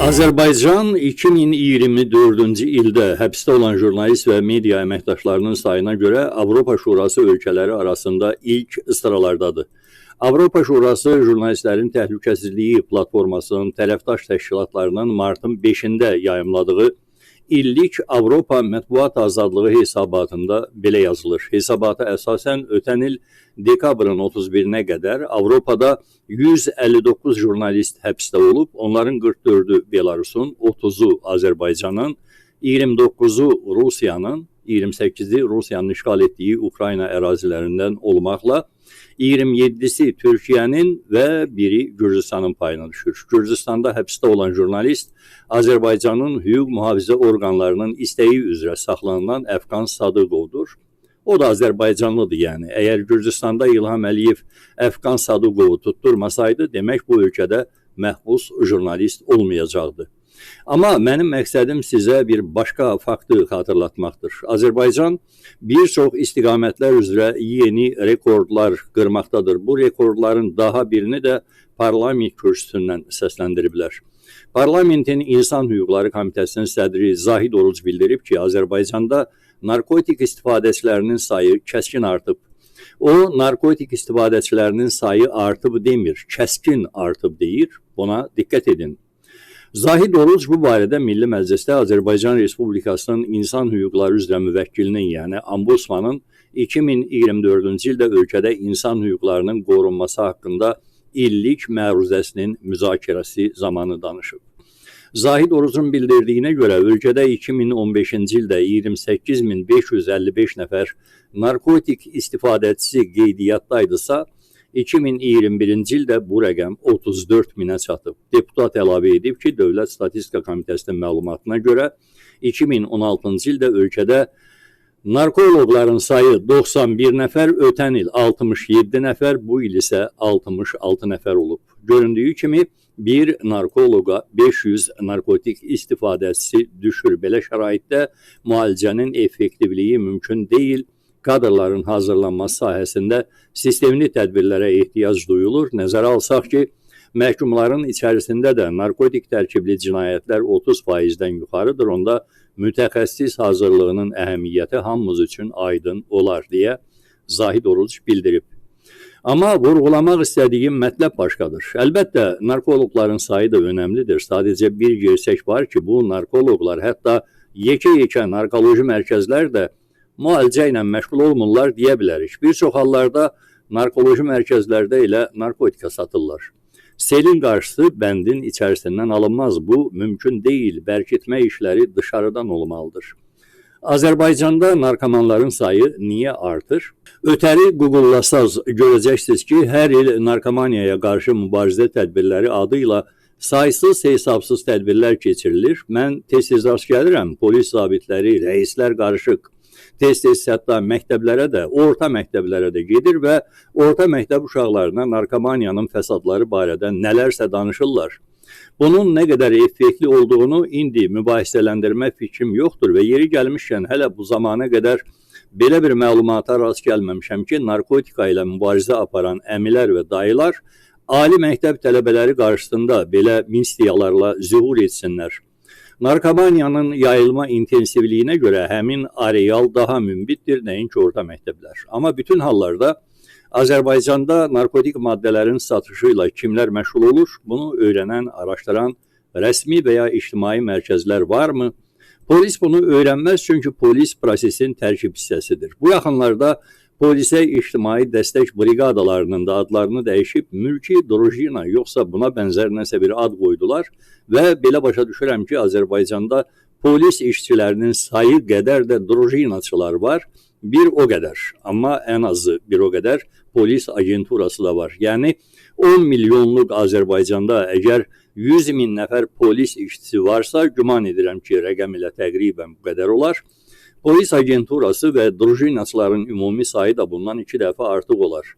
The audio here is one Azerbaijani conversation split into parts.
Azərbaycan 2024-cü ildə həbsdə olan jurnalist və media əməkdaşlarının sayına görə Avropa Şurası ölkələri arasında ilk sıralardadır. Avropa Şurası jurnalistlərin təhlükəsizliyi platformasının tərəfdaş təşkilatlarının martın 5-də yayımladığı illik Avropa Mətbuat Azadlığı hesabatında belə yazılır. Hesabata əsasən ötən il dekabrın 31-nə qədər Avropada 159 jurnalist həbsdə olub, onların 44-ü Belarusun, 30-u Azərbaycanın, 29-u Rusiyanın, 28-i Rusiyanın işğal etdiyi Ukrayna ərazilərindən olmaqla 27-si Türkiyənin və biri Gürcüstanın payına düşür. Gürcüstanda həbsdə olan jurnalist Azərbaycanın hüquq mühafizə orqanlarının istəyi üzrə saxlanılan Əfqan Sadıqovdur. O da Azərbaycanlıdır yəni. Əgər Gürcüstanda İlham Əliyev Əfqan Sadıqovu tutturmasaydı, demək bu ölkədə məhbus jurnalist olmayacaqdı. Amma mənim məqsədim sizə bir başqa faktı xatırlatmaqdır. Azərbaycan bir çox istiqamətlər üzrə yeni rekordlar qırmaqdadır. Bu rekordların daha birini də parlament kürsüsündən səsləndiriblər. Parlamentin İnsan Hüquqları Komitəsinin sədri Zahid Oruc bildirib ki, Azərbaycanda narkotik istifadəçilərinin sayı kəskin artıb. O, narkotik istifadəçilərinin sayı artıb demir, kəskin artıb deyir. Buna diqqət edin. Zahid Oruc bu barədə Milli Məclisdə Azərbaycan Respublikasının İnsan Hüquqları üzrə müvəkkilinin, yəni Ombudsmanın 2024-cü ildə ölkədə insan hüquqlarının qorunması haqqında illik məruzəsinin müzakirəsi zamanı danışıb. Zahid Orucun bildirdiyinə görə ölkədə 2015-ci ildə 28.555 nəfər narkotik istifadəçisi qeydiyyatdaydısa, 2021-ci ildə bu rəqəm 34 minə çatıb. Deputat əlavə edib ki, Dövlət Statistika Komitəsinin məlumatına görə 2016-cı ildə ölkədə narkoloqların sayı 91 nəfər, ötən il 67 nəfər, bu il isə 66 nəfər olub. Göründüyü kimi bir narkoloqa 500 narkotik istifadəçisi düşür. Belə şəraitdə müalicənin effektivliyi mümkün deyil. Kadrların hazırlanması sahəsində sistemli tədbirlərə ehtiyac duyulur. Nəzərə alsaq ki, məhkumların içərisində də narkotik tərkibli cinayətlər 30%-dən yuxarıdır. Onda mütəxəssis hazırlığının əhəmiyyəti hamımız üçün aydın olar deyə Zahid Oruc bildirib. Amma vurğulamaq istədiyim mətləb başqadır. Əlbəttə, narkoloqların sayı da önəmlidir. Sadəcə bir gerçək var ki, bu narkoloqlar, hətta yekə-yekə narkoloji mərkəzlər də müalicə ilə məşğul olmurlar deyə bilərik. Bir çox hallarda narkoloji mərkəzlərdə elə narkotika satırlar. Selin qarşısı bəndin içərisindən alınmaz. Bu mümkün deyil. Bərkitmə işləri dışarıdan olmalıdır. Azərbaycanda narkomanların sayı niyə artır? Ötəri Google-lasaz görəcəksiniz ki, hər il narkomaniyaya qarşı mübarizə tədbirləri adı ilə saysız hesabsız tədbirlər keçirilir. Mən tez-tez rast gəlirəm, polis zabitləri, rəislər qarışıq. Tez-tez hətta məktəblərə də, orta məktəblərə də gedir və orta məktəb uşaqlarına narkomaniyanın fəsadları barədə nələrsə danışırlar. Bunun nə qədər effektli olduğunu indi mübahisələndirmə fikrim yoxdur və yeri gəlmişkən hələ bu zamana qədər belə bir məlumata rast gəlməmişəm ki, narkotika ilə mübarizə aparan əmilər və dayılar ali məktəb tələbələri qarşısında belə mistiyalarla zühur etsinlər. Narkomaniyanın yayılma intensivliyinə görə həmin areal daha münbitdir, nəinki orta məktəblər. Amma bütün hallarda Azərbaycanda narkotik maddələrin satışı ilə kimlər məşğul olur? Bunu öyrənən, araşdıran rəsmi və ya ictimai mərkəzlər varmı? Polis bunu öyrənməz, çünki polis prosesin tərkib hissəsidir. Bu yaxınlarda polisə ictimai dəstək briqadalarının da adlarını dəyişib mülki drojina yoxsa buna bənzər nəsə bir ad qoydular və belə başa düşürəm ki, Azərbaycanda polis işçilərinin sayı qədər də drojinaçılar var, bir o qədər, amma ən azı bir o qədər polis agenturası da var. Yəni 10 milyonluq Azərbaycanda əgər 100 min nəfər polis işçisi varsa, güman edirəm ki, rəqəm ilə təqribən bu qədər olar. Polis agenturası və drojinaçıların ümumi sayı da bundan 2 dəfə artıq olar.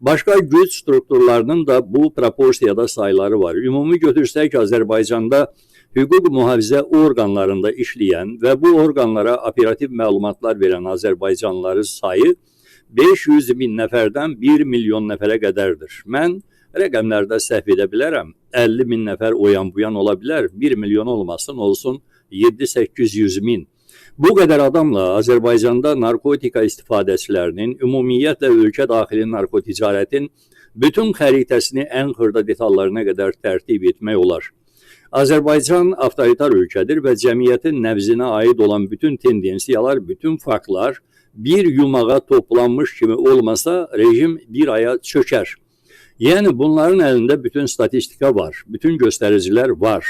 Başqa güc strukturlarının da bu proporsiyada sayıları var. Ümumi götürsək Azərbaycanda hüquq mühafizə orqanlarında işləyən və bu orqanlara operativ məlumatlar verən Azərbaycanlıların sayı 500 min nəfərdən 1 milyon nəfərə qədərdir. Mən Rəqəmlərdə səhv edə bilərəm. 50 min nəfər o yan bu yan ola bilər. 1 milyon olmasın, olsun 7-800 min. Bu qədər adamla Azərbaycanda narkotika istifadəçilərinin, ümumiyyətlə ölkə daxili narkoticarətin bütün xəritəsini ən xırda detallarına qədər tərtib etmək olar. Azərbaycan avtoritar ölkədir və cəmiyyətin nəbzinə aid olan bütün tendensiyalar, bütün faktlar bir yumağa toplanmış kimi olmasa rejim bir aya çökər. Yəni bunların əlində bütün statistika var, bütün göstəricilər var.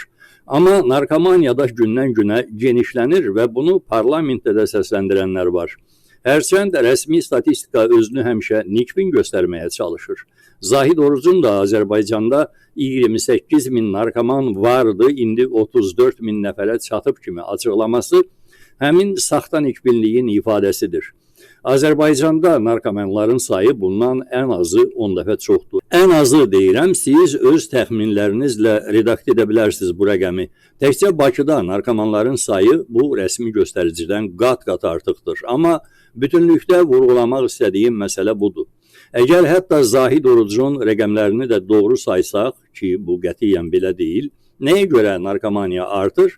Amma narkomaniyada gündən günə genişlənir və bunu parlamentdə də səsləndirənlər var. Hərçənd rəsmi statistika özünü həmişə nikbin göstərməyə çalışır. Zahid Orucun da Azərbaycanda 28 min narkoman vardı, indi 34 min nəfərə çatıb kimi açıqlaması həmin saxta nikbinliyin ifadəsidir. Azərbaycanda narkomanların sayı bundan ən azı 10 dəfə çoxdur. Ən azı deyirəm, siz öz təxminlərinizlə redakt edə bilərsiniz bu rəqəmi. Təkcə Bakıda narkomanların sayı bu rəsmi göstəricidən qat-qat artıqdır. Amma bütünlükdə vurğulamaq istədiyim məsələ budur. Əgər hətta Zahid Orucun rəqəmlərini də doğru saysaq, ki bu qətiyyən belə deyil, nəyə görə narkomaniya artır?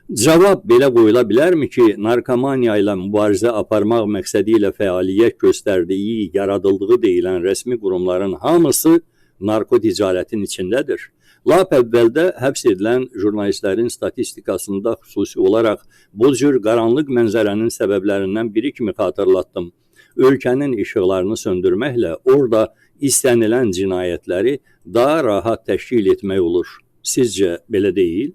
Cavab belə qoyula bilərmi ki, narkomaniya ilə mübarizə aparmaq məqsədi ilə fəaliyyət göstərdiyi, yaradıldığı deyilən rəsmi qurumların hamısı narkoticarətin içindədir. Lap əvvəldə həbs edilən jurnalistlərin statistikasında xüsusi olaraq bu cür qaranlıq mənzərənin səbəblərindən biri kimi xatırlatdım. Ölkənin işıqlarını söndürməklə orada istənilən cinayətləri daha rahat təşkil etmək olur. Sizcə belə deyil?